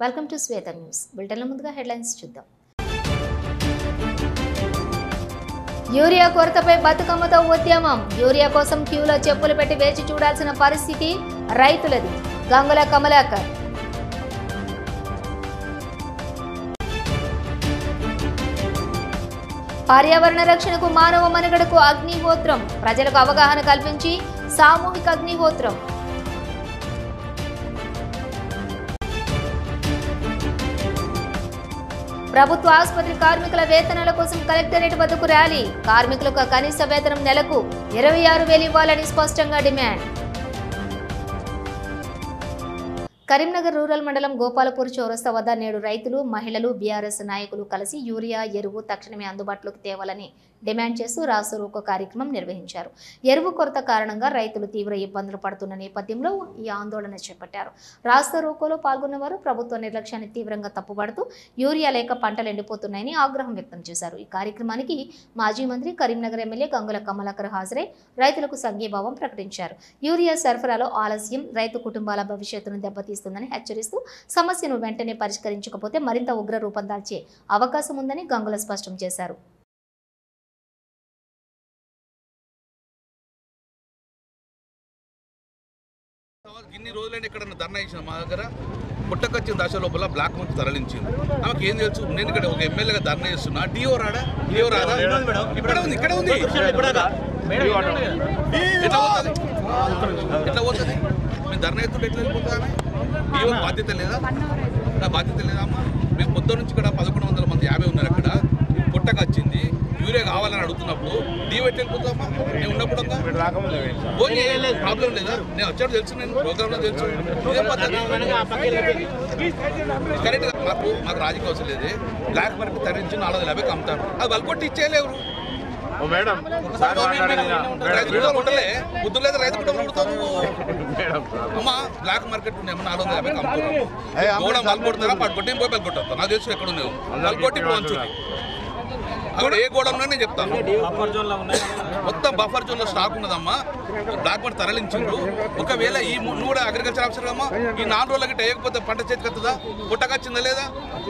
Welcome to Shweta news. బులెటిన్ల ముందుగా headlines చూద్దాం. యూరియా కొరతపై బతుకమ్మతో ఉద్యమం. యూరియా కోసం క్యూలో చెప్పులు పెట్టి వేచి చూడాల్సిన పరిస్థితి రైతులది. గంగుల కమలాకర్. పర్యావరణ రక్షణకు మానవ మనుగడకు అగ్నిహోత్రం. ప్రజలకు అవగాహన కల్పించి సామూహిక అగ్నిహోత్రం. ప్రభుత్వ ఆసుపత్రి కార్మికుల వేతనాల కోసం కలెక్టరేట్ వద్దకు ర్యాలీ. కార్మికులకు కనీస వేతనం నెలకు 26,000 ఇవ్వాలని స్పష్టంగా డిమాండ్. కరీంనగర్ రూరల్ మండలం గోపాలపూర్ చౌరస్తా వద్ద నేడు రైతులు, మహిళలు, బీఆర్ఎస్ నాయకులు కలిసి యూరియా ఎరువు తక్షణమే అందుబాటులోకి తేవాలని డిమాండ్ చేస్తూ రాస్తా రోకో కార్యక్రమం నిర్వహించారు. ఎరువు కొరత కారణంగా రైతులు తీవ్ర ఇబ్బందులు పడుతున్న నేపథ్యంలో ఈ ఆందోళన చేపట్టారు. రాస్తా రోకోలో పాల్గొన్న వారు ప్రభుత్వ నిర్లక్ష్యాన్ని తీవ్రంగా తప్పుపడుతూ యూరియా లేక పంటలు ఎండిపోతున్నాయని ఆగ్రహం వ్యక్తం చేశారు. ఈ కార్యక్రమానికి మాజీ మంత్రి, కరీంనగర్ ఎమ్మెల్యే గంగుల కమలాకర్ హాజరై రైతులకు సంఘీభావం ప్రకటించారు. యూరియా సరఫరాలో ఆలస్యం రైతు కుటుంబాల భవిష్యత్తును దెబ్బతీస్తుందని హెచ్చరిస్తూ సమస్యను వెంటనే పరిష్కరించకపోతే మరింత ఉగ్ర రూపం దాల్చే అవకాశం ఉందని గంగుల స్పష్టం చేశారు. ఇన్ని రోజులైనా ఇక్కడ ధర్నా ఇచ్చిన మా దగ్గర పుట్టకొచ్చిన దశ లోపల బ్లాక్ మంత్ తరలించింది. ఆమెకు ఏం తెలుసు? నేను ఇక్కడ ఒక ఎమ్మెల్యేగా ధర్నా చేస్తున్నా. డిఓ రాడా? ఇక్కడ ఉంది, ఇక్కడ ఉంది. ఎట్లా పోతుంది? మేము ధర్నా ఎత్తుంటే ఎట్లా వెళ్ళిపోతుంది? డిఓ బాధ్యత లేదా? నా బాధ్యత లేదా అమ్మా? మేము పొద్దున్న నుంచి ఇక్కడ 1100 మంది 50 ఉన్నారు. అక్కడ పుట్టకొచ్చింది, యూరియా కావాలని అడుగుతున్నప్పుడు డిఓ ఎట్లా వెళ్ళిపోతుందమ్మా? నేను ఉన్నప్పుడు ప్రాబ్లం లేదా? నేను వచ్చాడు తెలుసు, నేను ప్రోగ్రాంలో తెలుసు. ఇదే పద్ధతి కరెక్ట్గా మాకు రాజకీయ అవసరం లేదు. బ్లాక్ మార్కెట్ తరించి 450 అమ్ముతారు. అది వల్కొట్టి ఇచ్చేయలేరు. ఉండలే బుద్ధులు లేదా? రైతు కుటుంబం ఉడుతావు అమ్మా. బ్లాక్ మార్కెట్ ఉన్నాయమ్మా, 450 అమ్ముతున్నాము. గోడ వల్కొడతారా? పట్టుకొట్టి పోయి పట్టుకొట్టా. నాకు తెలుసు ఎక్కడ ఉన్నావు. వల్కొట్టి పోంచుది అక్కడ ఏ గోడంలో నేను చెప్తాను. మొత్తం బఫర్ జోన్లో స్టాక్ ఉన్నదమ్మా. బ్లాక్ మార్కెట్ తరలించిండ్రు. ఒకవేళ ఈ నువ్వు కూడా అగ్రికల్చర్ ఆఫీసర్ అమ్మా, ఈ 4 రోజులకి వేయకపోతే పంట చేతికి వస్తుందా? పుట్టకొచ్చిందా లేదా?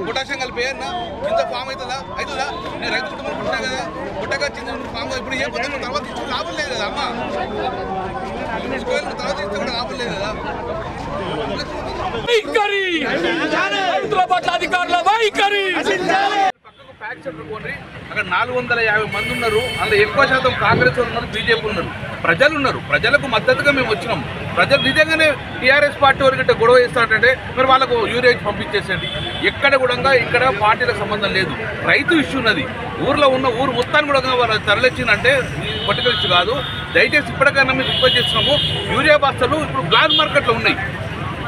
పొటాషియం కలిపి అన్నా కింద ఫామ్ అవుతుందా? అవుతుందా? నేను రైతు కుటుంబం పుట్టినా కదా. పుట్టకొచ్చింది ఫామ్ ఇప్పుడు ఏ కొత్త తర్వాత ఇచ్చి లాభం లేదు కదా అమ్మా. తర్వాత ఇస్తే కూడా లాభం లేదు కదా. అక్కడ 450 మంది ఉన్నారు. అందులో ఎక్కువ శాతం కాంగ్రెస్ ఉన్నారు, బీజేపీ ఉన్నారు, ప్రజలు ఉన్నారు. ప్రజలకు మద్దతుగా మేము వచ్చినాం. ప్రజలు నిజంగానే టీఆర్ఎస్ పార్టీ వరకు గొడవ చేస్తారంటే మరి వాళ్ళకు యూరియా పంపించేసేయండి. ఎక్కడ కూడా ఇక్కడ పార్టీలకు సంబంధం లేదు. రైతు ఇష్యూ ఉన్నది. ఊర్లో ఉన్న ఊరు మొత్తాన్ని కూడా వాళ్ళు తరలిచ్చిందంటే పొలిటికల్ ఇష్యూ కాదు. దయచేసి ఇప్పటికైనా మేము రిక్వెస్ట్ చేస్తున్నాము. యూరియా బస్తాలు ఇప్పుడు బ్లాక్ మార్కెట్లో ఉన్నాయి,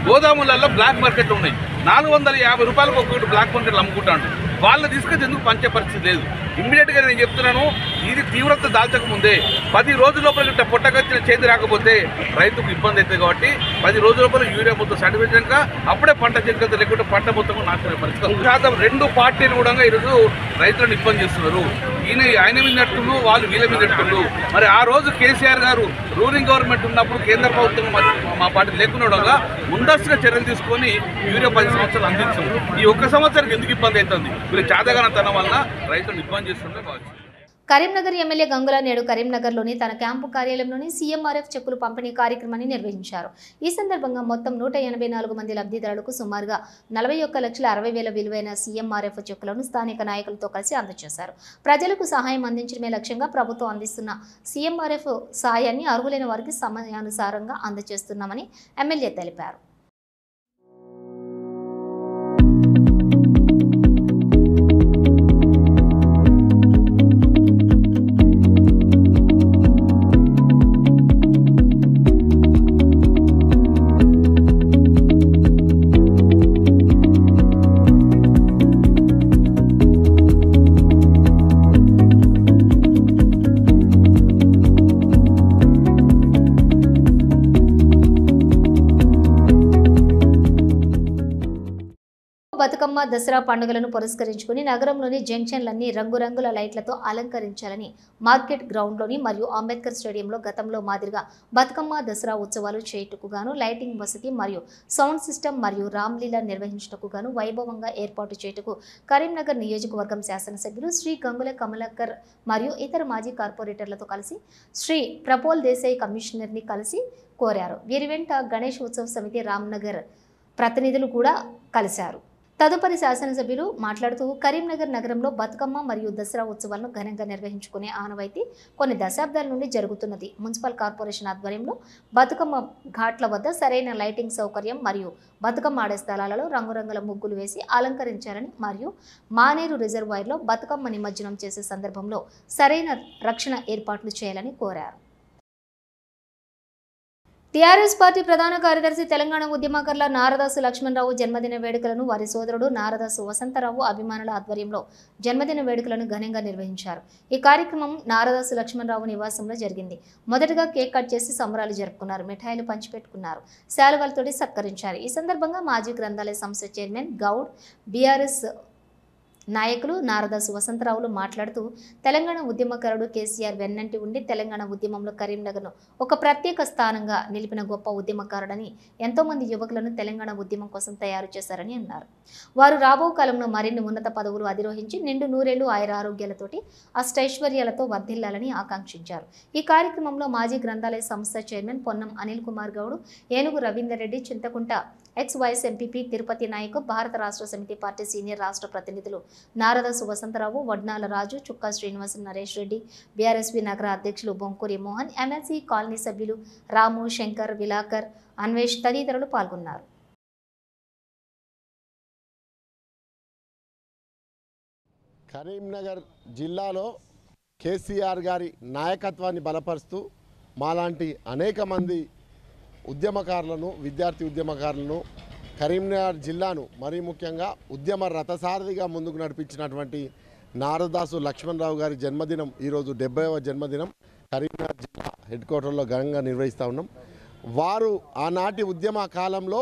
గోదాములలో బ్లాక్ మార్కెట్లో ఉన్నాయి. 450 రూపాయలకు ఒక్కొక్కటి బ్లాక్ మార్కెట్లో అమ్ముకుంటాను. వాళ్ళు తీసుకొచ్చి ఎందుకు పంచే పరిస్థితి లేదు. ఇమ్మీడియట్గా నేను చెప్తున్నాను, ఇది తీవ్రత దాల్చకముందే 10 రోజుల లోపల పుట్టకొచ్చిన చేతి రాకపోతే రైతుకు ఇబ్బంది అవుతుంది. కాబట్టి 10 రోజుల లోపల యూరియా మొత్తం సర్టిఫికేట్ అప్పుడే పంట చేతికి లేకుంటే పంట మొత్తం నాశనం పరిస్థితి. శాతం 2 పార్టీలు కూడా ఈరోజు రైతులను ఇబ్బంది చేస్తున్నారు. ఆయన మీద నెట్టులు, వాళ్ళు వీళ్ళ మీద నెట్టులు. మరి ఆ రోజు కేసీఆర్ గారు రూలింగ్ గవర్నమెంట్ ఉన్నప్పుడు కేంద్ర ప్రభుత్వం మా పార్టీ లేకుండా ముందస్తుగా చర్యలు తీసుకొని యూరియా 10 సంవత్సరాలు అందించాము. ఈ 1 సంవత్సరానికి ఎందుకు ఇబ్బంది అవుతుంది? వీళ్ళు చాదగానతనం వలన రైతులను ఇబ్బంది చేస్తుంటే కావచ్చు. కరీంనగర్ ఎమ్మెల్యే గంగుల నేడు కరీంనగర్లోని తన క్యాంపు కార్యాలయంలోని సీఎంఆర్ఎఫ్ చెక్కులు పంపిణీ కార్యక్రమాన్ని నిర్వహించారు. ఈ సందర్భంగా మొత్తం 184 మంది లబ్ధిదారులకు సుమారుగా 41,60,000 విలువైన సీఎంఆర్ఎఫ్ చెక్కులను స్థానిక నాయకులతో కలిసి అందజేశారు. ప్రజలకు సహాయం అందించడమే లక్ష్యంగా ప్రభుత్వం అందిస్తున్న సీఎంఆర్ఎఫ్ సాయాన్ని అర్హులైన వారికి సమయానుసారంగా అందజేస్తున్నామని ఎమ్మెల్యే తెలిపారు. బతుకమ్మ దసరా పండుగలను పురస్కరించుకుని నగరంలోని జంక్షన్లన్నీ రంగురంగుల లైట్లతో అలంకరించాలని మార్కెట్ గ్రౌండ్లోని మరియు అంబేద్కర్ స్టేడియంలో గతంలో మాదిరిగా బతుకమ్మ దసరా ఉత్సవాలు చేయుటకు గాను లైటింగ్ వసతి మరియు సౌండ్ సిస్టమ్ మరియు రామ్లీలా నిర్వహించుటకు గాను వైభవంగా ఏర్పాటు చేయుటకు కరీంనగర్ నియోజకవర్గం శాసనసభ్యులు శ్రీ గంగుల కమలాకర్ మరియు ఇతర మాజీ కార్పొరేటర్లతో కలిసి శ్రీ ప్రపోల్ దేశాయ్ కమిషనర్ని కలిసి కోరారు. వీరి వెంట గణేష్ ఉత్సవ సమితి రామ్నగర్ ప్రతినిధులు కూడా కలిశారు. తదుపరి శాసనసభ్యులు మాట్లాడుతూ కరీంనగర్ నగరంలో బతుకమ్మ మరియు దసరా ఉత్సవాలను ఘనంగా నిర్వహించుకునే ఆనవాయితీ కొన్ని దశాబ్దాల నుండి జరుగుతున్నది. మున్సిపల్ కార్పొరేషన్ ఆధ్వర్యంలో బతుకమ్మ ఘాట్ల వద్ద సరైన లైటింగ్ సౌకర్యం మరియు బతుకమ్మ ఆడే స్థలాలలో రంగురంగుల ముగ్గులు వేసి అలంకరించాలని మరియు మానేరు రిజర్వాయర్లో బతుకమ్మ నిమజ్జనం చేసే సందర్భంలో సరైన రక్షణ ఏర్పాట్లు చేయాలని కోరారు. టీఆర్ఎస్ పార్టీ ప్రధాన కార్యదర్శి తెలంగాణ ఉద్యమకారుల నారదాసు లక్ష్మణరావు జన్మదిన వేడుకలను వారి సోదరుడు నారదాసు వసంతరావు అభిమానుల ఆధ్వర్యంలో జన్మదిన వేడుకలను ఘనంగా నిర్వహించారు. ఈ కార్యక్రమం నారదాసు లక్ష్మణరావు నివాసంలో జరిగింది. మొదటగా కేక్ కట్ చేసి సంబరాలు జరుపుకున్నారు. మిఠాయిలు పంచిపెట్టుకున్నారు. శాలువాలతోటి సత్కరించారు. ఈ సందర్భంగా మాజీ గ్రంథాలయ సంస్థ చైర్మన్ గౌడ్, బీఆర్ఎస్ నాయకులు నారదాసు వసంతరావులు మాట్లాడుతూ తెలంగాణ ఉద్యమకారుడు కేసీఆర్ వెన్నంటి ఉండి తెలంగాణ ఉద్యమంలో కరీంనగర్ను ఒక ప్రత్యేక స్థానంగా నిలిపిన గొప్ప ఉద్యమకారుడని ఎంతోమంది యువకులను తెలంగాణ ఉద్యమం కోసం తయారు చేశారని అన్నారు. వారు రాబో కాలంలో మరిన్ని ఉన్నత పదవులు అధిరోహించి నిండు నూరేళ్లు ఆయురారోగ్యాలతోటి అష్టైశ్వర్యాలతో వర్ధిల్లాలని ఆకాంక్షించారు. ఈ కార్యక్రమంలో మాజీ గ్రంథాలయ సంస్థ చైర్మన్ పొన్నం అనిల్ కుమార్ గౌడ్, ఏనుగు రవీందర్ రెడ్డి, చింతకుంట ఎక్స్-వైస్ ఎంపీపీ తిరుపతి నాయక్, భారత రాష్ట్ర సమితి పార్టీ సీనియర్ రాష్ట్ర ప్రతినిధులు నారదాసు వసంతరావు, వడ్నాల రాజు, చుక్కా శ్రీనివాస్, నరేష్ రెడ్డి, బీఆర్ఎస్పీ నగర అధ్యక్షులు బొంకూరి మోహన్, ఎమ్మెల్సీ కాలనీ సభ్యులు రాము, శంకర్, విలాకర్, అన్వేష్ తదితరులు పాల్గొన్నారు. కరీంనగర్ జిల్లాలో కేసీఆర్ గారి నాయకత్వాన్ని బలపరుస్తూ మాలాంటి అనేక మంది ఉద్యమకారులను, విద్యార్థి ఉద్యమకారులను, కరీంనగర్ జిల్లాను మరీ ముఖ్యంగా ఉద్యమ రథసారథిగా ముందుకు నడిపించినటువంటి నారదాసు లక్ష్మణరావు గారి జన్మదినం ఈరోజు 70వ జన్మదినం కరీంనగర్ జిల్లా హెడ్ క్వార్టర్లో ఘనంగా నిర్వహిస్తూ ఉన్నాం. వారు ఆనాటి ఉద్యమ కాలంలో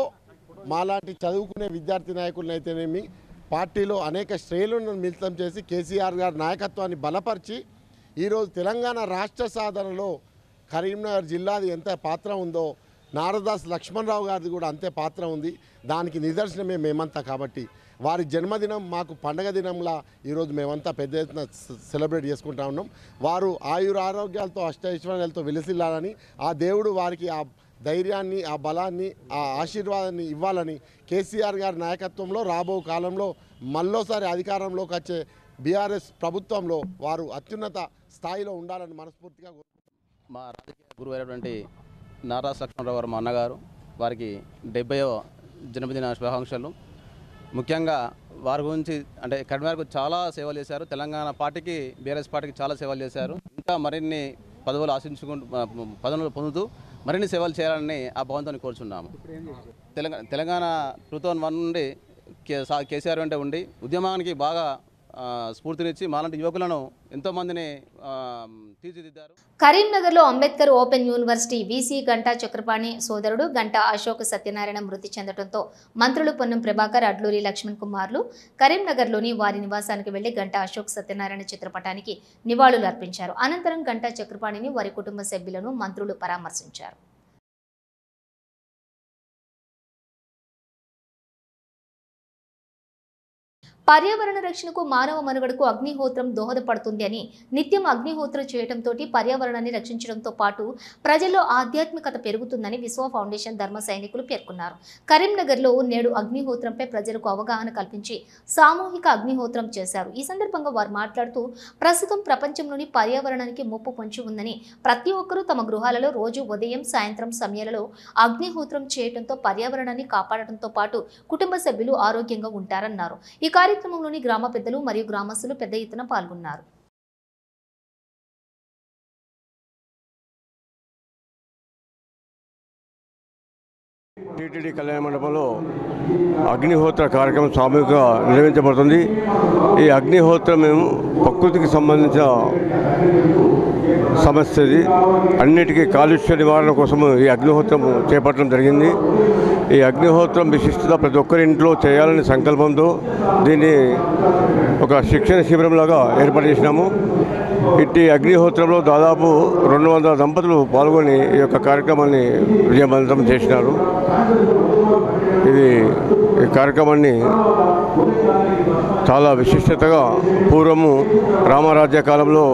మాలాంటి చదువుకునే విద్యార్థి నాయకులనైతేనేమి పార్టీలో అనేక శ్రేణులను మిళితం చేసి కేసీఆర్ గారి నాయకత్వాన్ని బలపరిచి ఈరోజు తెలంగాణ రాష్ట్ర సాధనలో కరీంనగర్ జిల్లాది ఎంత పాత్ర ఉందో నారదాస్ లక్ష్మణరావు గారిది కూడా అంతే పాత్ర ఉంది. దానికి నిదర్శనమే మేమంతా. కాబట్టి వారి జన్మదినం మాకు పండగ దినంలా ఈరోజు మేమంతా పెద్ద ఎత్తున సెలబ్రేట్ చేసుకుంటా ఉన్నాం. వారు ఆయురారోగ్యాలతో అష్టైశ్వర్యాలతో వెలిసిల్లాలని, ఆ దేవుడు వారికి ఆ ధైర్యాన్ని, ఆ బలాన్ని, ఆ ఆశీర్వాదాన్ని ఇవ్వాలని కేసీఆర్ గారి నాయకత్వంలో రాబో కాలంలో మళ్ళోసారి అధికారంలోకి వచ్చే బీఆర్ఎస్ ప్రభుత్వంలో వారు అత్యున్నత స్థాయిలో ఉండాలని మనస్ఫూర్తిగా మా రాజకీయ గురువు అయినటువంటి నారదాసు లక్ష్మణరావు గారు మా అన్నగారు, వారికి 70వ జన్మదిన శుభాకాంక్షలు. ముఖ్యంగా వారి గురించి అంటే కరీంనగర్కు చాలా సేవలు చేశారు. తెలంగాణ పార్టీకి, బీఆర్ఎస్ పార్టీకి చాలా సేవలు చేశారు. ఇంకా మరిన్ని పదవులు పదవులు పొందుతూ మరిన్ని సేవలు చేయాలని ఆ భగవంతుని కోరుచున్నాము. తెలంగాణ 2001 నుండి కేసీఆర్ వెంట ఉండి ఉద్యమానికి బాగా స్ఫూర్తినిచ్చి మాలాంటి యువకులను ఎంతోమందిని తీర్చిదిద్దారు. కరీంనగర్లో Ambedkar open university VC Ganta Chakrapani సోదరుడు గంటా అశోక్ సత్యనారాయణ మృతి చెందడంతో మంత్రులు పొన్నం ప్రభాకర్, అడ్లూరి లక్ష్మణ్ కుమార్లు కరీంనగర్లోని వారి నివాసానికి వెళ్లి గంటా అశోక్ సత్యనారాయణ చిత్రపటానికి నివాళులు అర్పించారు. అనంతరం గంటా చక్రపాణిని, వారి కుటుంబ సభ్యులను మంత్రులు పరామర్శించారు. పర్యావరణ రక్షణకు, మానవ మనుగడకు అగ్నిహోత్రం దోహదపడుతుంది అని నిత్యం అగ్నిహోత్రం చేయడంతో పర్యావరణాన్ని రక్షించడంతో పాటు ప్రజల్లో ఆధ్యాత్మికత పెరుగుతుందని విశ్వ ఫౌండేషన్ ధర్మ సైనికులు పేర్కొన్నారు. కరీంనగర్లో నేడు అగ్నిహోత్రంపై ప్రజలకు అవగాహన కల్పించి సామూహిక అగ్నిహోత్రం చేశారు. ఈ సందర్భంగా వారు మాట్లాడుతూ ప్రస్తుతం ప్రపంచంలోని పర్యావరణానికి ముప్పు పొంచి ఉందని, ప్రతి ఒక్కరూ తమ గృహాలలో రోజు ఉదయం, సాయంత్రం సమయాలలో అగ్నిహోత్రం చేయడంతో పర్యావరణాన్ని కాపాడటంతో పాటు కుటుంబ సభ్యులు ఆరోగ్యంగా ఉంటారన్నారు. ఈ కార్యక్రమంలోని గ్రామ పెద్దలు మరియు గ్రామస్తులు పెద్ద ఎత్తున పాల్గొన్నారు. టీటీడీ కళ్యాణ మండపంలో అగ్నిహోత్ర కార్యక్రమం సామూహికంగా నిర్వహించబడుతుంది. ఈ అగ్నిహోత్రం మేము ప్రకృతికి సంబంధించిన సమస్య ఇది. అన్నిటికీ కాలుష్య నివారణ కోసం ఈ అగ్నిహోత్రం చేపట్టడం జరిగింది. ఈ అగ్నిహోత్రం విశిష్టత ప్రతి ఒక్కరి ఇంట్లో చేయాలనే సంకల్పంతో దీన్ని ఒక శిక్షణ శిబిరంలాగా ఏర్పాటు చేసినాము. ఇట్టి అగ్నిహోత్రంలో దాదాపు 200 దంపతులు పాల్గొని ఈ యొక్క కార్యక్రమాన్ని విజయవంతం చేసినారు. ఈ కార్యక్రమాన్ని చాలా విశిష్టతగా పూర్వము రామరాజ్య కాలంలో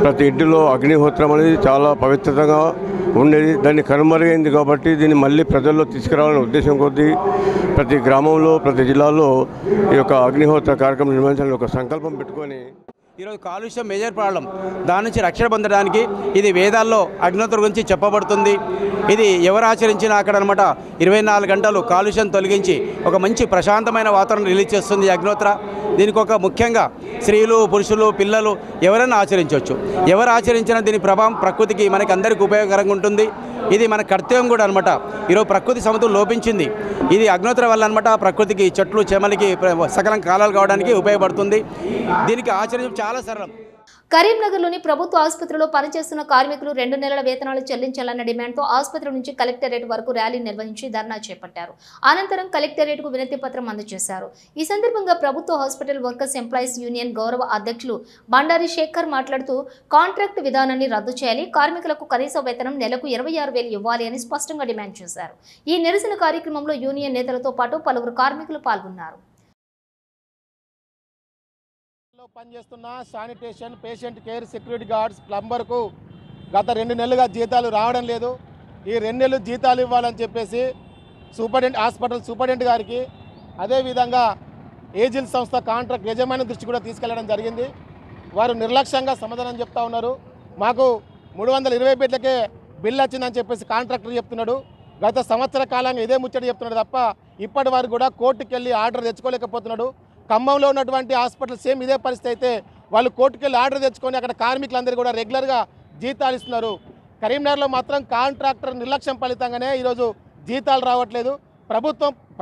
ప్రతి ఇంటిలో అగ్నిహోత్రం అనేది చాలా పవిత్రతగా ఉండేది. దాన్ని కనుమరుగైంది కాబట్టి దీన్ని మళ్ళీ ప్రజల్లో తీసుకురావాలనే ఉద్దేశం కొద్దీ ప్రతి గ్రామంలో ప్రతి జిల్లాలో ఈ యొక్క అగ్నిహోత్ర కార్యక్రమం నిర్వహించాలని ఒక సంకల్పం పెట్టుకొని ఈరోజు కాలుష్యం మేజర్ ప్రాబ్లం. దాని నుంచి రక్షణ పొందడానికి ఇది వేదాల్లో అగ్నిహోత్ర గురించి చెప్పబడుతుంది. ఇది ఎవరు ఆచరించినా అక్కడ అనమాట 24 గంటలు కాలుష్యం తొలగించి ఒక మంచి ప్రశాంతమైన వాతావరణం రిలీజ్ చేస్తుంది ఈ అగ్నిహోత్ర. దీనికి ఒక ముఖ్యంగా స్త్రీలు పురుషులు పిల్లలు ఎవరైనా ఆచరించవచ్చు. ఎవరు ఆచరించినా దీని ప్రభావం ప్రకృతికి మనకి అందరికీ ఉపయోగకరంగా ఉంటుంది. ఇది మన కర్తవ్యం కూడా అనమాట. ఈరోజు ప్రకృతి సమతుల్యం లోపించింది. ఇది అగ్నిహోత్ర వల్ల అనమాట ప్రకృతికి చెట్లు చేమలకి సకలం కాలాలు కావడానికి ఉపయోగపడుతుంది. దీనికి ఆచరించడం చాలా సరళం. కరీంనగర్లోని ప్రభుత్వ ఆసుపత్రిలో పనిచేస్తున్న కార్మికులు 2 నెలల వేతనాలు చెల్లించాలన్న డిమాండ్తో ఆసుపత్రి నుంచి కలెక్టరేట్ వరకు ర్యాలీ నిర్వహించి ధర్నా చేపట్టారు. అనంతరం కలెక్టరేట్కు వినతి పత్రం అందజేశారు. ఈ సందర్భంగా ప్రభుత్వ హాస్పిటల్ వర్కర్స్ ఎంప్లాయీస్ యూనియన్ గౌరవ అధ్యక్షులు బండారి శేఖర్ మాట్లాడుతూ కాంట్రాక్ట్ విధానాన్ని రద్దు చేయాలి, కార్మికులకు కనీస వేతనం నెలకు 26,000 ఇవ్వాలి అని స్పష్టంగా డిమాండ్ చేశారు. ఈ నిరసన కార్యక్రమంలో యూనియన్ నేతలతో పాటు పలువురు కార్మికులు పాల్గొన్నారు. పనిచేస్తున్న sanitation, patient care, security guards, ప్లంబర్కు గత 2 నెలలుగా జీతాలు రావడం లేదు. ఈ 2 నెలలు జీతాలు ఇవ్వాలని చెప్పేసి హాస్పిటల్ సూపరింటెండెంట్ గారికి, అదేవిధంగా ఏజిల్ సంస్థ కాంట్రాక్ట్ యజమాని దృష్టి కూడా తీసుకెళ్లడం జరిగింది. వారు నిర్లక్ష్యంగా సమాధానం చెప్తా ఉన్నారు. మాకు 320 బెడ్లకే బిల్ వచ్చిందని చెప్పేసి కాంట్రాక్టర్ చెప్తున్నాడు. గత సంవత్సర కాలంగా ఇదే ముచ్చట చెప్తున్నాడు తప్ప ఇప్పటి వరకు కూడా కోర్టుకు వెళ్ళి ఆర్డర్ తెచ్చుకోలేకపోతున్నాడు. ఖమ్మంలో ఉన్నటువంటి హాస్పిటల్ సేమ్ ఇదే పరిస్థితి అయితే వాళ్ళు కోర్టుకు వెళ్ళి ఆర్డర్ తెచ్చుకొని అక్కడ కార్మికులందరూ కూడా రెగ్యులర్గా జీతాలు ఇస్తున్నారు. కరీంనగర్లో మాత్రం కాంట్రాక్టర్ నిర్లక్ష్యం ఫలితంగానే ఈరోజు జీతాలు రావట్లేదు.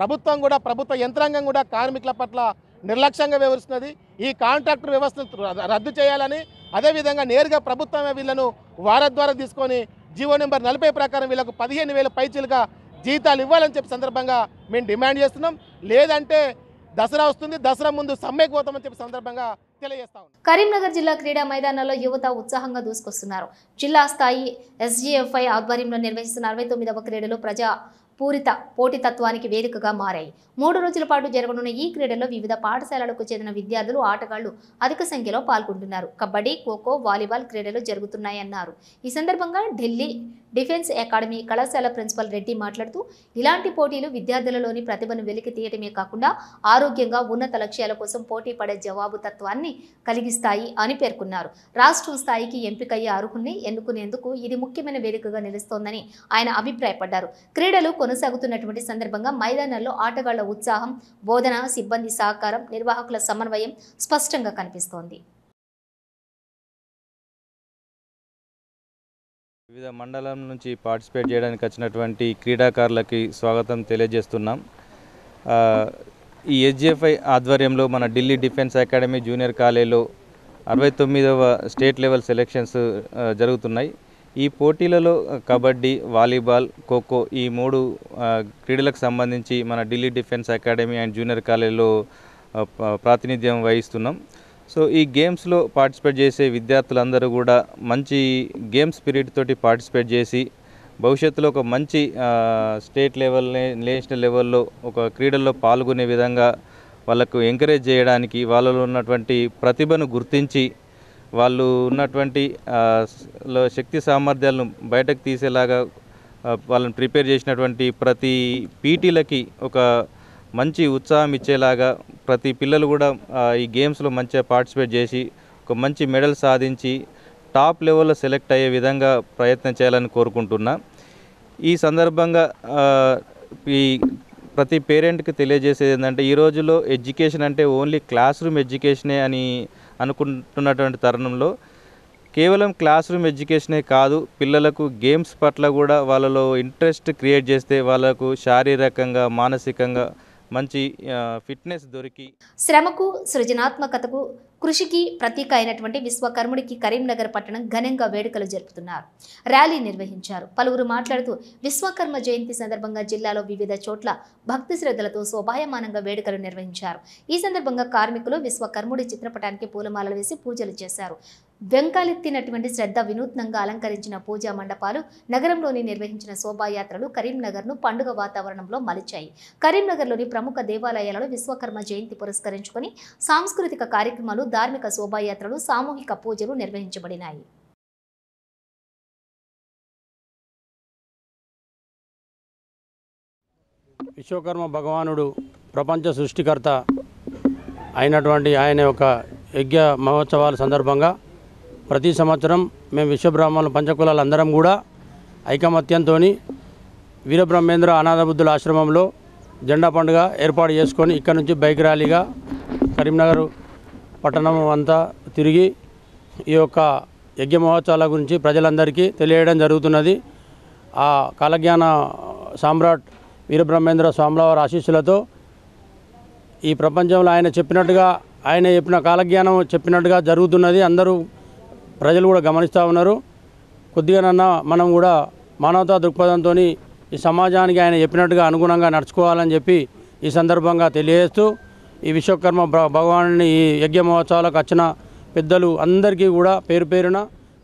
ప్రభుత్వం కూడా ప్రభుత్వ యంత్రాంగం కూడా కార్మికుల పట్ల నిర్లక్ష్యంగా వ్యవహరిస్తున్నది. ఈ కాంట్రాక్టర్ వ్యవస్థను రద్దు చేయాలని, అదేవిధంగా నేరుగా ప్రభుత్వమే వీళ్ళను వారం ద్వారా తీసుకొని జీవో నెంబర్ 40 ప్రకారం వీళ్ళకు 15,000 పైచీలుగా జీతాలు ఇవ్వాలని చెప్పి సందర్భంగా మేము డిమాండ్ చేస్తున్నాం. లేదంటే దసరా వస్తుంది, దసరా ముందు సమ్మెకు పోతామని చెప్పి సందర్భంగా తెలియజేస్తా ఉన్నాం. కరీంనగర్ జిల్లా క్రీడా మైదానాల్లో యువత ఉత్సాహంగా దూసుకొస్తున్నారు. జిల్లా స్థాయి SGFI ఆధ్వర్యంలో నిర్వహిస్తున్న 69వ క్రీడలు ప్రజా పూరిత పోటీతత్వానికి వేదికగా మారాయి. 3 రోజుల పాటు జరగనున్న ఈ క్రీడల్లో వివిధ పాఠశాలలకు చెందిన విద్యార్థులు, ఆటగాళ్లు అధిక సంఖ్యలో పాల్గొంటున్నారు. కబడ్డీ, ఖోఖో, వాలీబాల్ క్రీడలు జరుగుతున్నాయన్నారు. ఈ సందర్భంగా ఢిల్లీ డిఫెన్స్ అకాడమీ కళాశాల ప్రిన్సిపల్ రెడ్డి మాట్లాడుతూ ఇలాంటి పోటీలు విద్యార్థులలోని ప్రతిభను వెలికి తీయటమే కాకుండా ఆరోగ్యంగా ఉన్నత లక్ష్యాల కోసం పోటీ పడే జవాబుతత్వాన్ని కలిగిస్తాయి అని పేర్కొన్నారు. రాష్ట్రం స్థాయికి ఎంపికయ్యే అర్హుల్ని ఎన్నుకునేందుకు ఇది ముఖ్యమైన వేదికగా నిలుస్తోందని ఆయన అభిప్రాయపడ్డారు. క్రీడలు కొనసాగుతున్నటువంటి సందర్భంగా మైదానాల్లో ఆటగాళ్ల ఉత్సాహం, బోధన, సిబ్బంది సహకారం, నిర్వాహకుల సమన్వయం స్పష్టంగా కనిపిస్తోంది. వివిధ మండలం నుంచి పార్టిసిపేట్ చేయడానికి వచ్చినటువంటి క్రీడాకారులకి స్వాగతం తెలియజేస్తున్నాం. ఈ SGFI ఆధ్వర్యంలో మన ఢిల్లీ డిఫెన్స్ అకాడమీ జూనియర్ కాలేజీలో 69వ స్టేట్ లెవెల్ సెలెక్షన్స్ జరుగుతున్నాయి. ఈ పోటీలలో కబడ్డీ, వాలీబాల్, ఖోఖో ఈ 3 క్రీడలకు సంబంధించి మన Delhi defence academy and junior కాలేజీలో ప్రాతినిధ్యం వహిస్తున్నాం. సో ఈ గేమ్స్లో పార్టిసిపేట్ చేసే విద్యార్థులందరూ కూడా మంచి గేమ్ స్పిరిట్ తోటి పార్టిసిపేట్ చేసి భవిష్యత్తులో ఒక మంచి స్టేట్ లెవెల్, నేషనల్ లెవెల్లో ఒక క్రీడల్లో పాల్గొనే విధంగా వాళ్ళకు ఎంకరేజ్ చేయడానికి, వాళ్ళలో ఉన్నటువంటి ప్రతిభను గుర్తించి వాళ్ళు ఉన్నటువంటి శక్తి సామర్థ్యాలను బయటకు తీసేలాగా వాళ్ళని ప్రిపేర్ చేసినటువంటి ప్రతి పీటీలకి ఒక మంచి ఉత్సాహం ఇచ్చేలాగా ప్రతి పిల్లలు కూడా ఈ గేమ్స్లో మంచిగా పార్టిసిపేట్ చేసి ఒక మంచి మెడల్ సాధించి టాప్ లెవెల్లో సెలెక్ట్ అయ్యే విధంగా ప్రయత్నం చేయాలని కోరుకుంటున్నా. ఈ సందర్భంగా ఈ ప్రతి పేరెంట్కి తెలియజేసేది ఏంటంటే ఈ రోజుల్లో ఎడ్యుకేషన్ అంటే ఓన్లీ క్లాస్ రూమ్ ఎడ్యుకేషనే అని అనుకుంటున్నటువంటి తరుణంలో కేవలం క్లాస్ రూమ్ ఎడ్యుకేషనే కాదు, పిల్లలకు గేమ్స్ పట్ల కూడా వాళ్ళలో ఇంట్రెస్ట్ క్రియేట్ చేస్తే వాళ్ళకు శారీరకంగా మానసికంగా మంచి ఫిట్నెస్ దొరికి శ్రమకు సృజనాత్మకతకు కృషికి ప్రతీక అయినటువంటి విశ్వకర్ముడికి కరీంనగర్ పట్టణం ఘనంగా వేడుకలు జరుపుతున్నారు. ర్యాలీ నిర్వహించారు. పలువురు మాట్లాడుతూ విశ్వకర్మ జయంతి సందర్భంగా జిల్లాలో వివిధ చోట్ల భక్తి శ్రద్ధలతో శోభాయమానంగా వేడుకలు నిర్వహించారు. ఈ సందర్భంగా కార్మికులు విశ్వకర్ముడి చిత్రపటానికి పూలమాలలు వేసి పూజలు చేశారు. వెంకాలెత్తినటువంటి శ్రద్ధ వినూత్నంగా అలంకరించిన పూజా మండపాలు, నగరంలోని నిర్వహించిన శోభాయాత్రలు కరీంనగర్ను పండుగ వాతావరణంలో మలిచాయి. కరీంనగర్లోని ప్రముఖ దేవాలయాలలో విశ్వకర్మ జయంతి పురస్కరించుకొని సాంస్కృతిక కార్యక్రమాలు, ధార్మిక శోభాయాత్రలు, సామూహిక పూజలు నిర్వహించబడినాయి. విశ్వకర్మ భగవానుడు ప్రపంచ సృష్టికర్త అయినటువంటి ఆయన యొక్క యజ్ఞ మహోత్సవాల సందర్భంగా ప్రతి సంవత్సరం మేము విశ్వబ్రాహ్మణుల పంచకులాలు అందరం కూడా ఐకమత్యంతో వీరబ్రహ్మేంద్ర అనాథబుద్ధుల ఆశ్రమంలో జెండా పండుగ ఏర్పాటు చేసుకొని ఇక్కడ నుంచి బైక్ ర్యాలీగా కరీంనగర్ పట్టణం అంతా తిరిగి ఈ యొక్క యజ్ఞ మహోత్సవాల గురించి ప్రజలందరికీ తెలియడం జరుగుతున్నది. ఆ కాలజ్ఞాన సామ్రాట్ వీరబ్రహ్మేంద్ర స్వాములవారి ఆశీస్సులతో ఈ ప్రపంచంలో ఆయన చెప్పిన కాలజ్ఞానం చెప్పినట్టుగా జరుగుతున్నది. అందరూ ప్రజలు కూడా గమనిస్తూ ఉన్నారు. కొద్దిగానన్నా మనం కూడా మానవతా దృక్పథంతో ఈ సమాజానికి ఆయన చెప్పినట్టుగా అనుగుణంగా నడుచుకోవాలని చెప్పి ఈ సందర్భంగా తెలియజేస్తూ ఈ విశ్వకర్మ భగవానుని ఈ యజ్ఞ మహోత్సవాలకు వచ్చిన పెద్దలు అందరికీ కూడా పేరు పేరున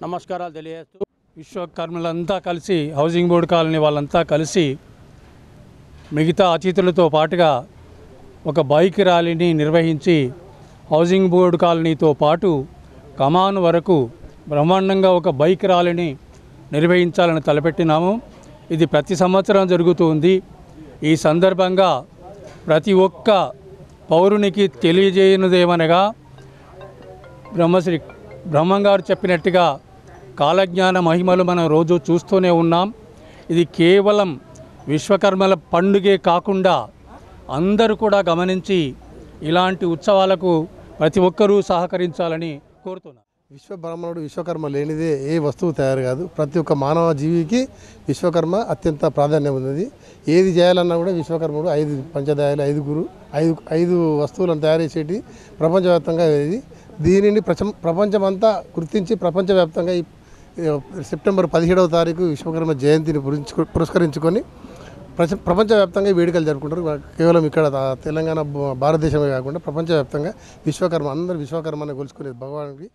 నమస్కారాలు తెలియజేస్తూ, విశ్వకర్మలంతా కలిసి హౌసింగ్ బోర్డు కాలనీ వాళ్ళంతా కలిసి మిగతా అతిథులతో పాటుగా ఒక బైక్ ర్యాలీని నిర్వహించి హౌసింగ్ బోర్డు కాలనీతో పాటు కమాన్ వరకు బ్రహ్మాండంగా ఒక బైక్ ర్యాలీని నిర్వహించాలని తలపెట్టినాము. ఇది ప్రతి సంవత్సరం జరుగుతుంది. ఈ సందర్భంగా ప్రతి ఒక్క పౌరునికి తెలియజేయనిదేమనగా బ్రహ్మంగారు చెప్పినట్టుగా కాలజ్ఞాన మహిమలు మనం రోజు చూస్తూనే ఉన్నాం. ఇది కేవలం విశ్వకర్మల పండుగే కాకుండా అందరూ కూడా గమనించి ఇలాంటి ఉత్సవాలకు ప్రతి ఒక్కరూ సహకరించాలని కోరుతున్నాను. విశ్వబ్రాహ్మణుడు విశ్వకర్మ లేనిదే ఏ వస్తువు తయారు కాదు. ప్రతి ఒక్క మానవ జీవికి విశ్వకర్మ అత్యంత ప్రాధాన్యం ఉన్నది. ఏది చేయాలన్నా కూడా విశ్వకర్ముడు 5 పంచదాయాలు, 5 వస్తువులను తయారు చేసేటి ప్రపంచవ్యాప్తంగా ఇది. దీనిని ప్రపంచమంతా గుర్తించి ప్రపంచవ్యాప్తంగా సెప్టెంబర్ 17వ తారీఖు విశ్వకర్మ జయంతిని పురస్కరించుకొని ప్రపంచవ్యాప్తంగా వేడుకలు జరుపుకుంటారు. కేవలం ఇక్కడ తెలంగాణ భారతదేశమే కాకుండా ప్రపంచవ్యాప్తంగా అందరూ విశ్వకర్మని కొలుసుకునేది భగవానుడికి.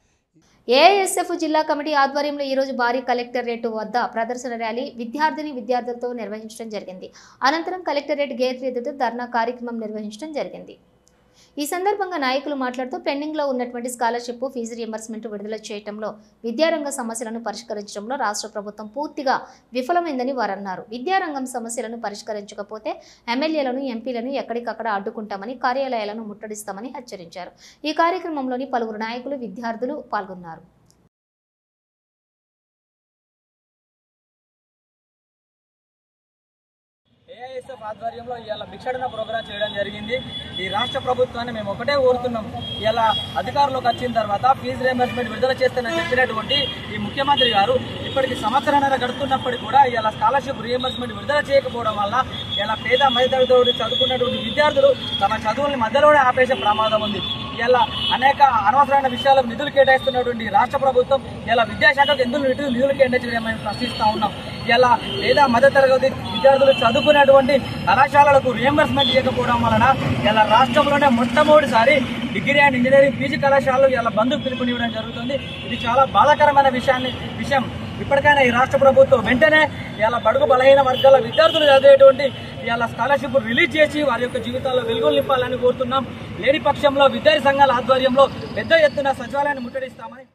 ఏఐఎస్ఎఫ్ జిల్లా కమిటీ ఆధ్వర్యంలో ఈరోజు భారీ కలెక్టరేట్ వద్ద ప్రదర్శన ర్యాలీ విద్యార్థులతో నిర్వహించడం జరిగింది. అనంతరం కలెక్టరేట్ గేట్ ఎదుట ధర్నా కార్యక్రమం నిర్వహించడం జరిగింది. ఈ సందర్భంగా నాయకులు మాట్లాడుతూ పెండింగ్లో ఉన్నటువంటి స్కాలర్షిప్, ఫీజు రియంబర్స్మెంట్ విడుదల చేయడంలో, విద్యారంగ సమస్యలను పరిష్కరించడంలో రాష్ట్ర ప్రభుత్వం పూర్తిగా విఫలమైందని వారు అన్నారు. విద్యారంగం సమస్యలను పరిష్కరించకపోతే ఎమ్మెల్యేలను, ఎంపీలను ఎక్కడికక్కడ అడ్డుకుంటామని, కార్యాలయాలను ముట్టడిస్తామని హెచ్చరించారు. ఈ కార్యక్రమంలోని పలువురు నాయకులు, విద్యార్థులు పాల్గొన్నారు. ఏఐఎస్ఎఫ్ ఆధ్వర్యంలో ఇవాళ భిక్షాటన ప్రోగ్రాం చేయడం జరిగింది. ఈ రాష్ట్ర ప్రభుత్వాన్ని మేము ఒకటే కోరుతున్నాం, ఇలా అధికారంలోకి వచ్చిన తర్వాత ఫీజు రియంబర్స్మెంట్ విడుదల చేస్తానని చెప్పినటువంటి ఈ ముఖ్యమంత్రి గారు ఇప్పటికి సంవత్సరాన్నర గడుతున్నప్పటికీ కూడా ఇలా స్కాలర్షిప్ రియంబర్స్మెంట్ విడుదల చేయకపోవడం వల్ల ఇలా పేద మధ్యతరగతి చదువుకున్నటువంటి విద్యార్థులు తమ చదువుల్ని మధ్యలోనే ఆపేసే ప్రమాదం ఉంది. ఇలా అనేక అనవసరమైన విషయాలకు నిధులు కేటాయిస్తున్నటువంటి రాష్ట్ర ప్రభుత్వం ఇలా విద్యాశాఖకు ఎందుకు నిధులు కేటాయించడం మేము ప్రశ్నిస్తూ ఉన్నాం. ఇలా పేద మధ్యతరగతి విద్యార్థులు చదువుకునేటువంటి కళాశాలలకు రియంబర్స్మెంట్ చేయకపోవడం వలన ఇలా రాష్ట్రంలోనే మొట్టమొదటిసారి డిగ్రీ అండ్ ఇంజనీరింగ్ పీజీ కళాశాలలు ఇలా బంధుకు పిలుపునివ్వడం జరుగుతుంది. ఇది చాలా బాధాకరమైన విషయం. ఇప్పటికైనా ఈ రాష్ట్ర ప్రభుత్వం వెంటనే ఇలా బడుగు బలహీన వర్గాల విద్యార్థులు చదివేటువంటి ఇలా స్కాలర్షిప్ రిలీజ్ చేసి వారి యొక్క జీవితాల్లో వెలుగులు నింపాలని కోరుతున్నాం. లేని పక్షంలో విద్యార్థి సంఘాల ఆధ్వర్యంలో పెద్ద ఎత్తున సచివాలయాన్ని ముట్టడిస్తామని.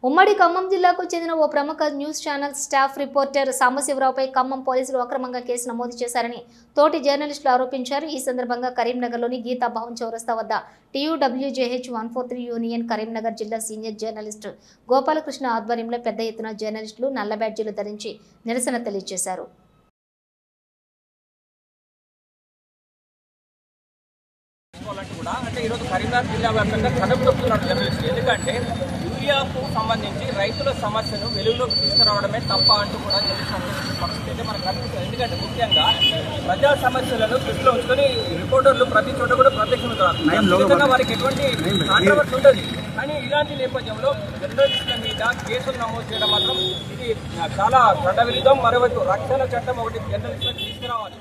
ఉమ్మడి ఖమ్మం జిల్లాకు చెందిన ఓ ప్రముఖ న్యూస్ ఛానల్ స్టాఫ్ రిపోర్టర్ సాంబశివరావుపై ఖమ్మం పోలీసులు అక్రమంగా కేసు నమోదు చేశారని తోటి జర్నలిస్టులు ఆరోపించారు. ఈ సందర్భంగా కరీంనగర్లోని గీతా భవన్ చౌరస్తా వద్ద TUWJH 143 యూనియన్ కరీంనగర్ జిల్లా సీనియర్ జర్నలిస్టు గోపాలకృష్ణ ఆధ్వర్యంలో పెద్ద ఎత్తున జర్నలిస్టులు నల్ల బ్యాడ్జీలు ధరించి నిరసన తెలియజేశారు. అంటే ఈరోజు కరీంనగర్ జిల్లా వ్యాప్తంగా కథం తొక్కుతున్నారు జర్నలిస్టులు. ఎందుకంటే యూరియాకు సంబంధించి రైతుల సమస్యను వెలుగులోకి తీసుకురావడమే తప్ప అంటూ కూడా పరిస్థితి అయితే మనకు కనిపిస్తుంది. ఎందుకంటే ముఖ్యంగా ప్రజా సమస్యలను దృష్టిలో ఉంచుకొని రిపోర్టర్లు ప్రతి చోట కూడా ప్రత్యక్షమవుతారు. వారికి ఎటువంటి కాంట్రవర్సీ ఉంటుంది. కానీ ఇలాంటి నేపథ్యంలో జర్నలిస్టుల మీద కేసులు నమోదు చేయడం మాత్రం ఇది చాలా చట్టవిరుద్ధం. మరోవైపు రక్షణ చట్టం ఒకటి జర్నలిస్టులకు తీసుకురావాలి.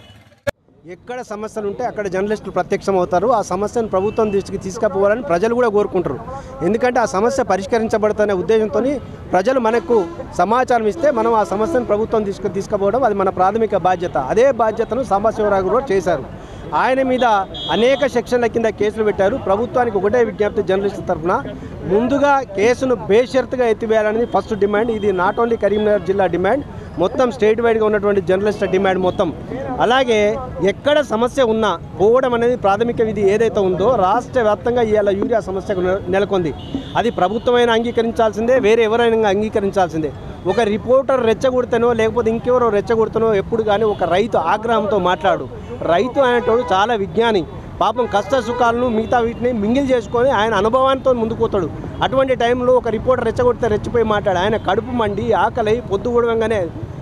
ఎక్కడ సమస్యలు ఉంటే అక్కడ జర్నలిస్టులు ప్రత్యక్షం అవుతారు. ఆ సమస్యను ప్రభుత్వం దృష్టికి తీసుకుపోవాలని ప్రజలు కూడా కోరుకుంటారు. ఎందుకంటే ఆ సమస్య పరిష్కరించబడుతున్న ఉద్దేశంతో ప్రజలు మనకు సమాచారం ఇస్తే మనం ఆ సమస్యను ప్రభుత్వం తీసుకుపోవడం అది మన ప్రాథమిక బాధ్యత. అదే బాధ్యతను సాంబశివరావు కూడా చేశారు. ఆయన మీద అనేక సెక్షన్ల కింద కేసులు పెట్టారు. ప్రభుత్వానికి ఒకటే విజ్ఞప్తి జర్నలిస్టుల తరఫున, ముందుగా కేసును బేషరతుగా ఎత్తివేయాలనేది ఫస్ట్ డిమాండ్. ఇది నాట్ ఓన్లీ కరీంనగర్ జిల్లా డిమాండ్, మొత్తం స్టేట్ వైడ్గా ఉన్నటువంటి జర్నలిస్టుల డిమాండ్ మొత్తం. అలాగే ఎక్కడ సమస్య ఉన్నా పోవడం అనేది ప్రాథమిక విధి ఏదైతే ఉందో రాష్ట్ర వ్యాప్తంగా ఇవాళ యూరియా సమస్యకు నెలకొంది. అది ప్రభుత్వమైనా అంగీకరించాల్సిందే, వేరే ఎవరైనా అంగీకరించాల్సిందే. ఒక రిపోర్టర్ రెచ్చగొడితేనో లేకపోతే ఇంకెవరో రెచ్చగొడితేనో ఎప్పుడు కానీ ఒక రైతు ఆగ్రహంతో మాట్లాడు. రైతు అనేటోడు చాలా విజ్ఞాని, పాపం కష్ట సుఖాలను మిగతా వీటిని మింగిల్ చేసుకొని ఆయన అనుభవాంతో ముందుకు పోతాడు. అటువంటి టైంలో ఒక రిపోర్టర్ రెచ్చగొడితే రెచ్చిపోయి మాట్లాడు. ఆయన కడుపు మండి ఆకలి పొద్దు గొడవంగానే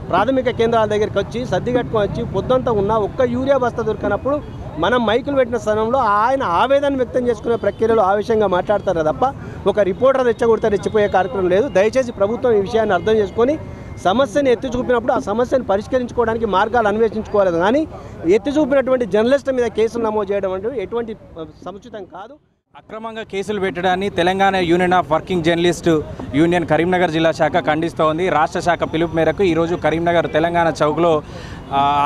ప్రాథమిక కేంద్రాల దగ్గరికి వచ్చి సర్ది కట్టుకొని వచ్చి పొద్దంతా ఉన్న ఒక్క యూరియా బస్తా దొరికినప్పుడు మనం మైకులు పెట్టిన స్థలంలో ఆయన ఆవేదన వ్యక్తం చేసుకునే ప్రక్రియలో ఆవేశంగా మాట్లాడతారు తప్ప ఒక రిపోర్టర్ రెచ్చగొడితే రెచ్చిపోయే కార్యక్రమం లేదు. దయచేసి ప్రభుత్వం ఈ విషయాన్ని అర్థం చేసుకొని సమస్యను ఎత్తి చూపినప్పుడు ఆ సమస్యను పరిష్కరించుకోవడానికి మార్గాలు అన్వేషించుకోవాలి. కానీ ఎత్తి చూపినటువంటి జర్నలిస్టుల మీద కేసులు నమోదు చేయడం అంటే ఎటువంటి సముచితం కాదు. అక్రమంగా కేసులు పెట్టడాన్ని Telangana union of working journalist union Karimnagar జిల్లా శాఖ ఖండిస్తోంది. రాష్ట్ర శాఖ పిలుపు మేరకు ఈరోజు కరీంనగర్ తెలంగాణ చౌక్లో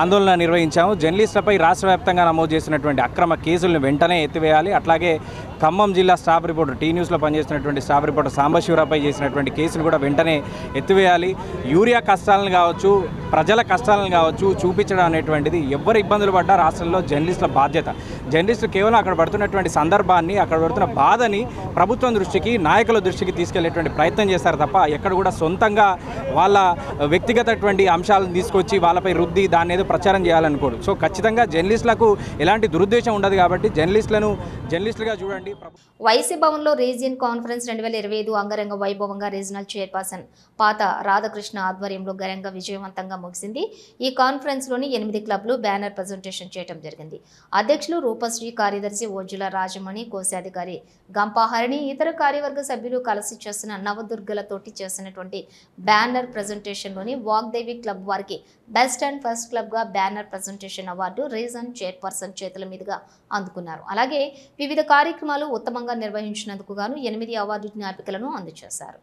ఆందోళన నిర్వహించాము. జర్నలిస్టులపై రాష్ట్ర వ్యాప్తంగా నమోదు చేసినటువంటి అక్రమ కేసులను వెంటనే ఎత్తివేయాలి. అట్లాగే ఖమ్మం జిల్లా స్టాఫ్ రిపోర్టర్ టీ న్యూస్లో పనిచేస్తున్నటువంటి స్టాఫ్ రిపోర్టర్ సాంబశివరావుపై చేసినటువంటి కేసును కూడా వెంటనే ఎత్తివేయాలి. యూరియా కష్టాలను కావచ్చు, ప్రజల కష్టాలను కావచ్చు చూపించడం అనేటువంటిది ఎవరు ఇబ్బందులు పడ్డా రాష్ట్రంలో జర్నలిస్టుల బాధ్యత. జర్నలిస్టులు కేవలం అక్కడ పడుతున్నటువంటి సందర్భాన్ని, అక్కడ పడుతున్న బాధని ప్రభుత్వం దృష్టికి, నాయకుల దృష్టికి తీసుకెళ్లేటువంటి ప్రయత్నం చేస్తారు తప్ప ఎక్కడ కూడా సొంతంగా వాళ్ళ వ్యక్తిగతటువంటి అంశాలను తీసుకొచ్చి వాళ్ళపై రుద్ది దాన్ని ఏదో ప్రచారం చేయాలనుకోడు. సో ఖచ్చితంగా జర్నలిస్టులకు ఎలాంటి దురుద్దేశం ఉండదు కాబట్టి జర్నలిస్టులుగా చూడండి. వైసీ భవన్లో రీజియన్ కాన్ఫరెన్స్ 2025 అంగరంగ వైభవంగా రీజనల్ చైర్పర్సన్ పాత రాధాకృష్ణ ఆధ్వర్యంలో ఘనంగా విజయవంతంగా ముగిసింది. ఈ కాన్ఫరెన్స్లోని 8 క్లబ్లు బ్యానర్ ప్రజెంటేషన్ చేయడం జరిగింది. అధ్యక్షులు రూపశ్రీ, కార్యదర్శి ఓజుల రాజమణి, కోశాధికారి గంపాహరిణి, ఇతర కార్యవర్గ సభ్యులు కలిసి చేసిన నవదుర్గలతోటి చేసినటువంటి బ్యానర్ ప్రజెంటేషన్లోని వాగ్దేవి క్లబ్ వారికి బెస్ట్ అండ్ ఫస్ట్ క్లబ్గా banner presentation award region chairperson చేతుల మీదుగా అందుకున్నారు. అలాగే వివిధ కార్యక్రమాలు ఉత్తమంగా నిర్వహించినందుకు గాను 8 అవార్డు జ్ఞాపికలను అందజేశారు.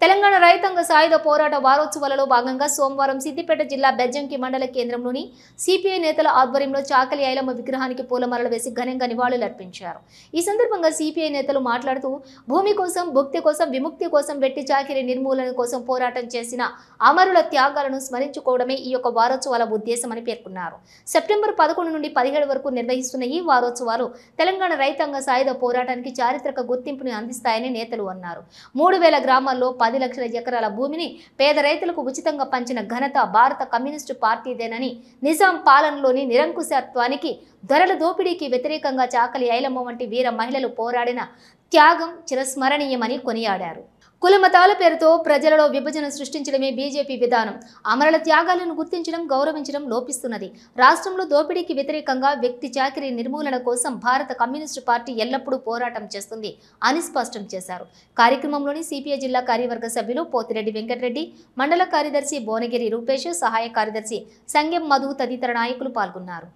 తెలంగాణ రైతాంగ సాయుధ పోరాట వారోత్సవాలలో భాగంగా సోమవారం సిద్దిపేట జిల్లా బెజ్జంకి మండల కేంద్రంలోని సిపిఐ నేతల ఆధ్వర్యంలో చాకలి ఐలమ్మ విగ్రహానికి పూలమాలలు వేసి ఘనంగా నివాళులర్పించారు. ఈ సందర్భంగా సిపిఐ నేతలు మాట్లాడుతూ భూమి కోసం, భుక్తి కోసం, విముక్తి కోసం, వెట్టి చాకిరి నిర్మూలన కోసం పోరాటం చేసిన అమరుల త్యాగాలను స్మరించుకోవడమే ఈ యొక్క వారోత్సవాల ఉద్దేశమని పేర్కొన్నారు. సెప్టెంబర్ 11 నుండి 17 వరకు నిర్వహిస్తున్న ఈ వారోత్సవాలు తెలంగాణ రైతాంగ సాయుధ పోరాటానికి చారిత్రక గుర్తింపుని అందిస్తాయని నేతలు అన్నారు. 3000 గ్రామాల్లో 10 లక్షల ఎకరాల భూమిని పేద రైతులకు ఉచితంగా పంచిన ఘనత భారత కమ్యూనిస్టు పార్టీదేనని, నిజాం పాలనలోని నిరంకుశత్వానికి, ధరల దోపిడీకి వ్యతిరేకంగా చాకలి ఐలమ్మ వంటి వీర మహిళలు పోరాడిన త్యాగం చిరస్మరణీయమని కొనియాడారు. కులమతాల పేరుతో ప్రజలలో విభజన సృష్టించడమే బీజేపీ విధానం. అమరుల త్యాగాలను గుర్తించడం, గౌరవించడం లోపిస్తున్నది. రాష్ట్రంలో దోపిడీకి వ్యతిరేకంగా, వ్యక్తి చాకిరీ నిర్మూలన కోసం భారత కమ్యూనిస్టు పార్టీ ఎల్లప్పుడూ పోరాటం చేస్తుంది అని స్పష్టం చేశారు. కార్యక్రమంలోని సిపిఐ జిల్లా కార్యవర్గ సభ్యులు పోతిరెడ్డి వెంకటరెడ్డి, మండల కార్యదర్శి భువనగిరి రూపేష్, సహాయ కార్యదర్శి సంగెం మధు తదితర నాయకులు పాల్గొన్నారు.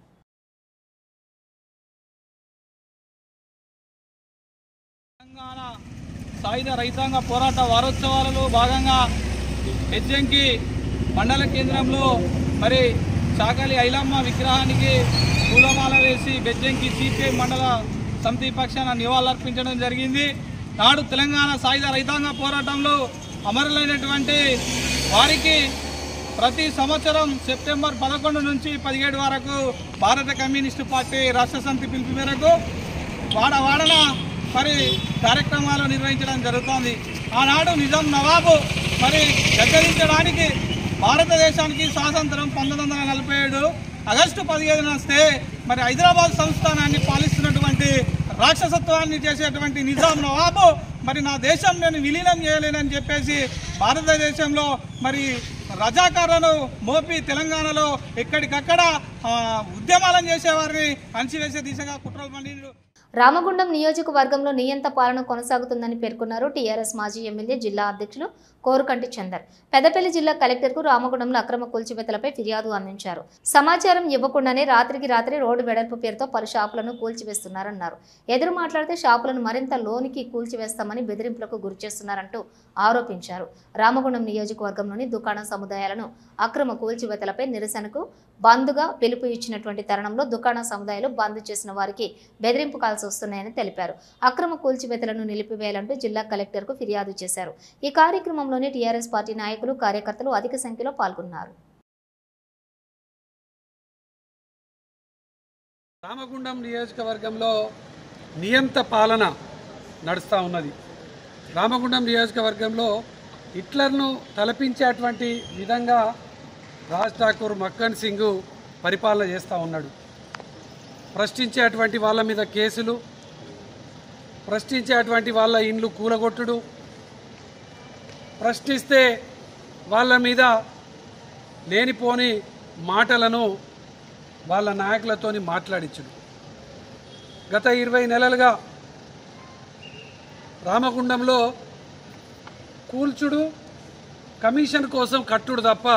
సాయుధ రైతాంగ పోరాట వారోత్సవాలలో భాగంగా బెజ్జంకి మండల కేంద్రంలో మరి చాకలి ఐలమ్మ విగ్రహానికి పూలమాల వేసి బెజ్జంకి సిపిఐ మండల సమితి పక్షాన నివాళులర్పించడం జరిగింది. నాడు తెలంగాణ సాయుధ రైతాంగ పోరాటంలో అమరులైనటువంటి వారికి ప్రతి సంవత్సరం సెప్టెంబర్ 11 నుంచి 17 వరకు భారత కమ్యూనిస్టు పార్టీ రాష్ట్ర సమితి పిలుపు మేరకు వాడవాడన మరి కార్యక్రమాలు నిర్వహించడం జరుగుతోంది. ఆనాడు నిజాం నవాబు మరి గద్దరించడానికి భారతదేశానికి స్వాతంత్రం 1947 ఆగస్టు 15 వస్తే మరి హైదరాబాద్ సంస్థానాన్ని పాలిస్తున్నటువంటి రాక్షసత్వాన్ని చేసేటువంటి నిజాం నవాబు మరి నా దేశం నేను విలీనం చేయలేనని చెప్పేసి భారతదేశంలో మరి రజాకారులను మోపి తెలంగాణలో ఎక్కడికక్కడ ఉద్యమాలను చేసేవారిని అణచివేసే దిశగా కుట్రలు పండినరు. రామగుండం నియోజకవర్గంలో నియంత పాలన కొనసాగుతుందని పేర్కొన్నారు టీఆర్ఎస్ మాజీ ఎమ్మెల్యే జిల్లా అధ్యక్షులు కోరుకంటి చందర్. పెద్దపల్లి జిల్లా కలెక్టర్కు రామగుండంలో అక్రమ కూల్చివేతలపై ఫిర్యాదు అందించారు. సమాచారం ఇవ్వకుండానే రాత్రికి రాత్రి రోడ్డు వెడల్పు పేరుతో పలు షాపులను కూల్చివేస్తున్నారన్నారు. ఎదురు మాట్లాడితే షాపులను మరింత లోనికి కూల్చివేస్తామని బెదిరింపులకు గురిచేస్తున్నారంటూ ఆరోపించారు. రామగుండం నియోజకవర్గంలోని దుకాణ సముదాయాలను అక్రమ కూల్చివేతలపై నిరసనకు బంద్గా పిలుపు ఇచ్చినటువంటి తరుణంలో దుకాణ సముదాయాలు బంద్ చేసిన వారికి బెదిరింపు కాల్స్ వస్తున్నాయని తెలిపారు. అక్రమ కూల్చివేతలను నిలిపివేయాలంటూ జిల్లా కలెక్టర్కు ఫిర్యాదు చేశారు. ఈ కార్యక్రమంలోని టీఆర్ఎస్ పార్టీ నాయకులు కార్యకర్తలు అధిక సంఖ్యలో పాల్గొన్నారు. రామగుండం నియోజకవర్గంలో నియంత పాలన నడుస్తూ ఉన్నది. రామగుండం నియోజకవర్గంలో హిట్లర్ను తలపించేటువంటి విధంగా రాజ్ ఠాకూర్ మక్కన్ సింగ్ పరిపాలన చేస్తూ ఉన్నాడు. ప్రశ్నించేటువంటి వాళ్ళ మీద కేసులు, ప్రశ్నించేటువంటి వాళ్ళ ఇండ్లు కూలగొట్టుడు, ప్రశ్నిస్తే వాళ్ళ మీద లేనిపోని మాటలను వాళ్ళ నాయకులతోని మాట్లాడించుడు. గత 20 నెలలుగా రామగుండంలో కూల్చుడు, కమిషన్ కోసం కట్టుడు తప్ప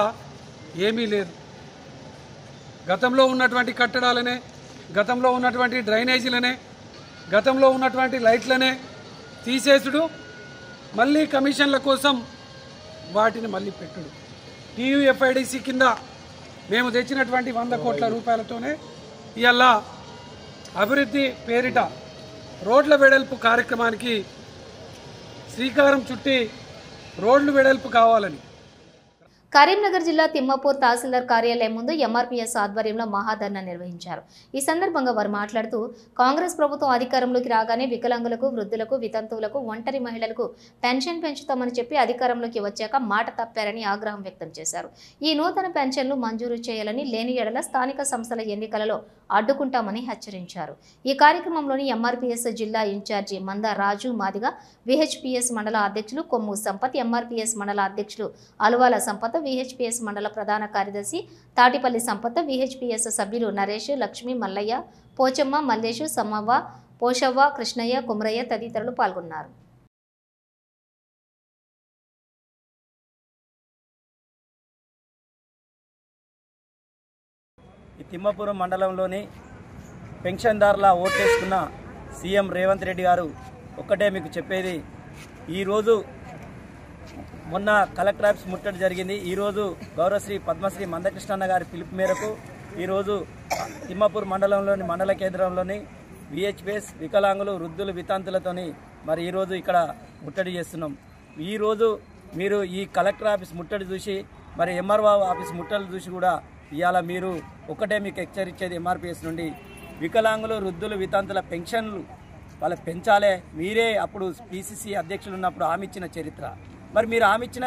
ఏమీ లేదు. గతంలో ఉన్నటువంటి కట్టడాలనే, గతంలో ఉన్నటువంటి డ్రైనేజీలనే, గతంలో ఉన్నటువంటి లైట్లనే తీసేసుడు, మళ్ళీ కమిషన్ల కోసం వాటిని మళ్ళీ పెట్టుడు. టీయూఎఫ్ఐడిసి కింద మేము తెచ్చినటువంటి 100 కోట్ల రూపాయలతోనే ఇవాళ అభివృద్ధి పేరిట రోడ్ల వెడల్పు కార్యక్రమానికి శ్రీకారం చుట్టి రోడ్లు వెడల్పు కావాలని కరీంనగర్ జిల్లా తిమ్మాపూర్ తహసీల్దార్ కార్యాలయం ముందు ఎంఆర్పీఎస్ ఆధ్వర్యంలో మహాధర్నా నిర్వహించారు. ఈ సందర్భంగా వారు మాట్లాడుతూ కాంగ్రెస్ ప్రభుత్వం అధికారంలోకి రాగానే వికలాంగులకు, వృద్ధులకు, వితంతువులకు, ఒంటరి మహిళలకు పెన్షన్ పెంచుతామని చెప్పి అధికారంలోకి వచ్చాక మాట తప్పారని ఆగ్రహం వ్యక్తం చేశారు. ఈ నూతన పెన్షన్లు మంజూరు చేయాలని, లేని ఎడల స్థానిక సంస్థల ఎన్నికలలో అడ్డుకుంటామని హెచ్చరించారు. ఈ కార్యక్రమంలోని ఎంఆర్పీఎస్ జిల్లా ఇన్ఛార్జి మంద రాజు మాదిగ, విహెచ్పిఎస్ మండల అధ్యక్షులు కొమ్ము సంపత్, ఎంఆర్పీఎస్ మండల అధ్యక్షులు అలువాల సంపత్, విహెచ్పిఎస్ మండల ప్రధాన కార్యదర్శి తాటిపల్లి సంపత్, విహెచ్పిఎస్ సభ్యులు నరేష్, లక్ష్మి, మల్లయ్య, పోచమ్మ, మల్లేషు, సమ్మవ్వ, పోషవ్వ, కృష్ణయ్య, కుమరయ్య తదితరులు పాల్గొన్నారు. ఈ తిమ్మాపురం మండలంలోని పెన్షన్దారుల ఓట్లేసుకున్న సీఎం రేవంత్ రెడ్డి గారు ఒక్కటే మీకు చెప్పేది, ఈరోజు మొన్న కలెక్టర్ ఆఫీస్ ముట్టడి జరిగింది. ఈరోజు గౌరవశ్రీ పద్మశ్రీ మందకృష్ణన్న గారి పిలుపు మేరకు ఈరోజు తిమ్మాపూర్ మండలంలోని మండల కేంద్రంలోని విహెచ్పిఎస్ వికలాంగులు, వృద్ధులు, వితంతులతోని మరి ఈరోజు ఇక్కడ ముట్టడి చేస్తున్నాం. ఈరోజు మీరు ఈ కలెక్టర్ ఆఫీస్ ముట్టడి చూసి, మరి ఎంఆర్ఓ ఆఫీస్ ముట్టడి చూసి కూడా ఇవాళ మీరు ఒకటే మీకు హెచ్చరించేది ఎంఆర్పీఎస్ నుండి, వికలాంగులు, వృద్ధులు, వితంతుల పెన్షన్లు వాళ్ళకి పెంచాలే. మీరే అప్పుడు పిసిసి అధ్యక్షులు ఉన్నప్పుడు హామీ ఇచ్చిన చరిత్ర. మరి మీరు హామీ ఇచ్చిన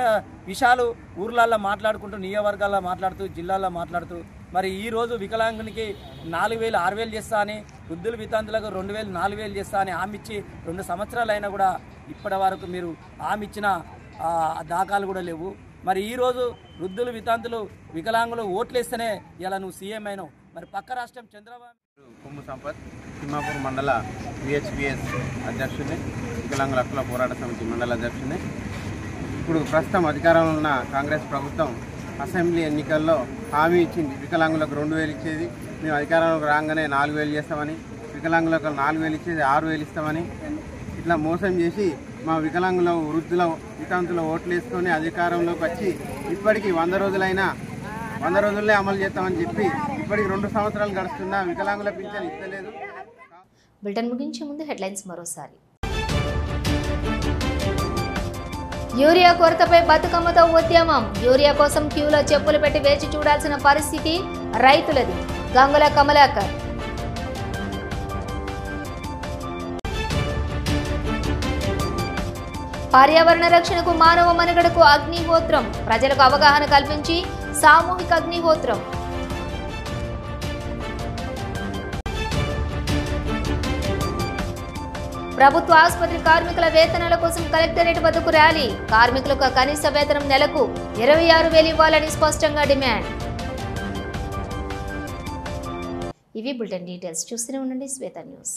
విషయాలు ఊర్లల్లో మాట్లాడుకుంటూ, నియోజకవర్గాల్లో మాట్లాడుతూ, జిల్లాల్లో మాట్లాడుతూ, మరి ఈరోజు వికలాంగునికి 4,000 6,000 చేస్తా అని, వృద్ధులు వితంతులకు 2,000 4,000 చేస్తా అని హామీ ఇచ్చి 2 సంవత్సరాలు అయినా కూడా ఇప్పటి వరకు మీరు హామీ ఇచ్చిన దాఖలు కూడా లేవు. మరి ఈరోజు వృద్ధులు, వితంతులు, వికలాంగులు ఓట్లేస్తేనే ఇలా నువ్వు సీఎం అయినావు. మరి పక్క రాష్ట్రం చంద్రబాబు. కొమ్ము సంపత్, తిమ్మాపూర్ మండల విహెచ్పిఎస్ అధ్యక్షుడిని, వికలాంగుల హక్కుల పోరాట సమితి మండల అధ్యక్షుడిని. ఇప్పుడు ప్రస్తుతం అధికారంలో ఉన్న కాంగ్రెస్ ప్రభుత్వం అసెంబ్లీ ఎన్నికల్లో హామీ ఇచ్చింది, వికలాంగులకు 2,000 ఇచ్చేది, మేము అధికారంలోకి రాగానే 4,000 చేస్తామని, వికలాంగులకు 4,000 ఇచ్చేది 6,000 ఇస్తామని ఇట్లా మోసం చేసి మా వికలాంగుల, వృద్ధుల, వితంతుల ఓట్లు వేసుకొని అధికారంలోకి వచ్చి ఇప్పటికీ 100 రోజులైనా 100 రోజుల్లో అమలు చేస్తామని చెప్పి ఇప్పటికి 2 సంవత్సరాలు గడుస్తున్నా వికలాంగుల పింఛన్ ఇస్తలేదు. బులెటిన్ ముగించే ముందు హెడ్లైన్స్ మరోసారి. యూరియా కొరతపై బతుకమ్మతో ఉద్యమం, యూరియా కోసం క్యూలో చెప్పులు పెట్టి వేచి చూడాల్సిన పరిస్థితి రైతులది. గంగుల కమలాకర్. పర్యావరణ రక్షణకు, మానవ మనుగడకు అగ్నిహోత్రం, ప్రజలకు అవగాహన కల్పించి సామూహిక అగ్నిహోత్రం. ప్రభుత్వ ఆసుపత్రి కార్మికుల వేతనాల కోసం కలెక్టరేట్ వద్దకు ర్యాలీ. కార్మికులకు కనీస వేతనం నెలకు 26,000 ఇవ్వాలని స్పష్టంగా డిమాండ్. ఇవి బులెటిన్ డీటెయిల్స్. చూస్తూనే ఉండండి శ్వేత న్యూస్.